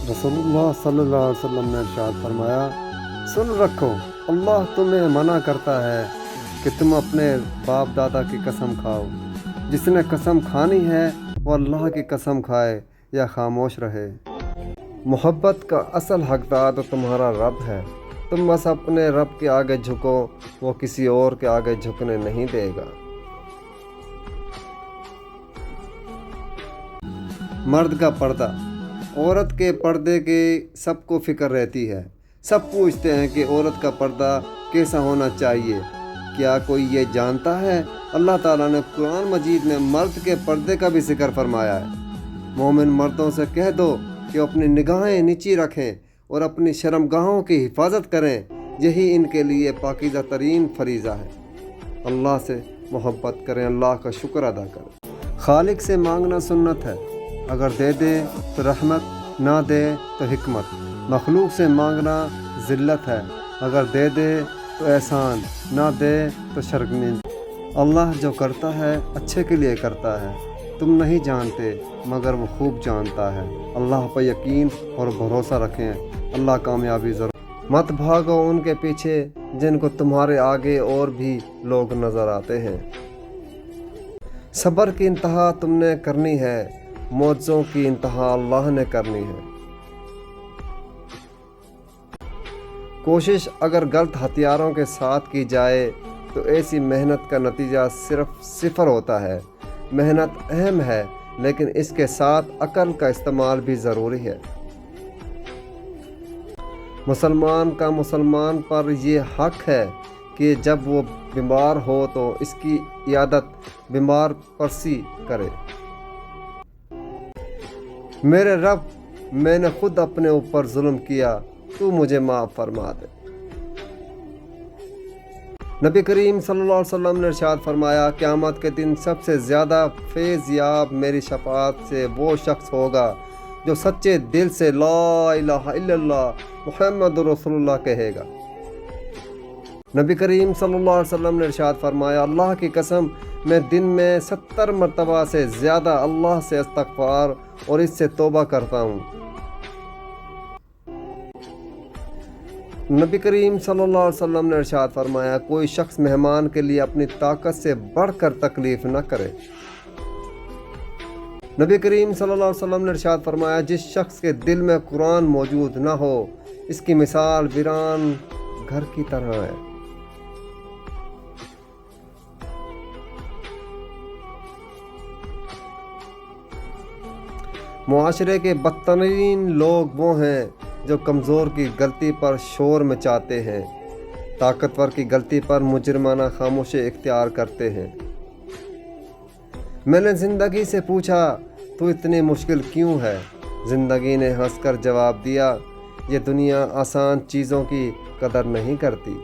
रसूलुल्लाह सल्लल्लाहु अलैहि वसल्लम ने इरशाद फरमाया, सुन रखो, अल्लाह तुम्हें मना करता है कि तुम अपने बाप दादा की कसम खाओ। जिसने कसम खानी है वो अल्लाह की कसम खाए या खामोश रहे। मोहब्बत का असल हकदार तो तुम्हारा रब है। तुम बस अपने रब के आगे झुको, वो किसी और के आगे झुकने नहीं देगा। मर्द का पर्दा। औरत के पर्दे की सबको फ़िक्र रहती है। सब पूछते हैं कि औरत का पर्दा कैसा होना चाहिए। क्या कोई ये जानता है? अल्लाह ताला ने कुरान मजीद में मर्द के पर्दे का भी जिक्र फरमाया है। मोमिन मर्दों से कह दो कि अपनी निगाहें नीची रखें और अपनी शर्मगाहों की हिफाजत करें। यही इनके लिए पाकीज़ा तरीन फरीज़ा है। अल्लाह से मोहब्बत करें, अल्लाह का शुक्र अदा करें। खालिक से मांगना सुन्नत है। अगर दे दे तो रहमत, ना दे तो हिकमत। मखलूक से मांगना ज़िल्लत है। अगर दे दे तो एहसान, ना दे तो शर्मिंदगी। अल्लाह जो करता है अच्छे के लिए करता है। तुम नहीं जानते मगर वो खूब जानता है। अल्लाह पर यकीन और भरोसा रखें, अल्लाह कामयाबी ज़रूर। मत भागो उनके पीछे जिनको तुम्हारे आगे और भी लोग नज़र आते हैं। सब्र की इंतहा तुमने करनी है, मौजों की इंतहा अल्लाह ने करनी है। कोशिश अगर गलत हथियारों के साथ की जाए तो ऐसी मेहनत का नतीजा सिर्फ सिफर होता है। मेहनत अहम है लेकिन इसके साथ अक्ल का इस्तेमाल भी ज़रूरी है। मुसलमान का मुसलमान पर यह हक है कि जब वो बीमार हो तो इसकी इयादत बीमार परसी करे। मेरे रब, मैंने खुद अपने ऊपर जुल्म किया, तू मुझे माफ़ फरमा दे। नबी करीम सल्लल्लाहु अलैहि वसल्लम ने इरशाद फरमाया, क़यामत के दिन सबसे ज़्यादा फैज़ याब मेरी शफ़ाअत से वो शख्स होगा जो सच्चे दिल से ला इलाहा इल्लल्लाह मुहम्मदुर रसूलुल्लाह कहेगा। नबी करीम सल्लल्लाहु अलैहि वसल्लम ने इरशाद फरमाया, अल्लाह की कसम, मैं दिन में 70 मरतबा से ज़्यादा अल्लाह से इस्तग़फ़ार और इससे तौबा करता हूँ। नबी करीम सल्लल्लाहु अलैहि वसल्लम ने इरशाद फरमाया, कोई शख्स मेहमान के लिए अपनी ताकत से बढ़कर तकलीफ़ न करे। नबी करीम सल्लल्लाहु अलैहि वसल्लम ने इरशाद फरमाया, जिस शख्स के दिल में कुरान मौजूद न हो, इसकी मिसाल वीरान घर की तरह है। मुआशरे के बदतरीन लोग वो हैं जो कमज़ोर की गलती पर शोर मचाते हैं, ताकतवर की गलती पर मुजरमाना खामोशी इख्तियार करते हैं। मैंने ज़िंदगी से पूछा, तू इतनी मुश्किल क्यों है? ज़िंदगी ने हंसकर जवाब दिया, ये दुनिया आसान चीज़ों की कदर नहीं करती।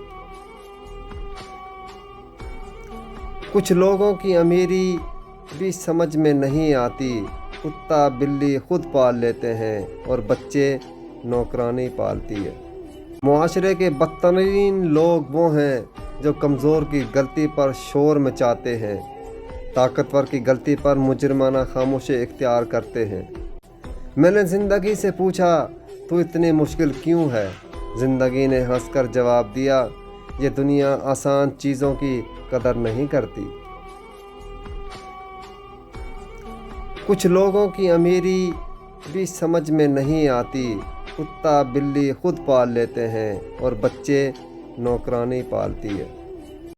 कुछ लोगों की अमीरी भी समझ में नहीं आती। कुत्ता बिल्ली खुद पाल लेते हैं और बच्चे नौकरानी पालती है। मुआशरे के बदतरीन लोग वो हैं जो कमज़ोर की गलती पर शोर मचाते हैं, ताकतवर की गलती पर मुजरमाना खामोशी इख्तियार करते हैं। मैंने ज़िंदगी से पूछा, तू इतनी मुश्किल क्यों है? ज़िंदगी ने हंसकर जवाब दिया, ये दुनिया आसान चीज़ों की कदर नहीं करती। कुछ लोगों की अमीरी भी समझ में नहीं आती। कुत्ता बिल्ली खुद पाल लेते हैं और बच्चे नौकरानी पालती है।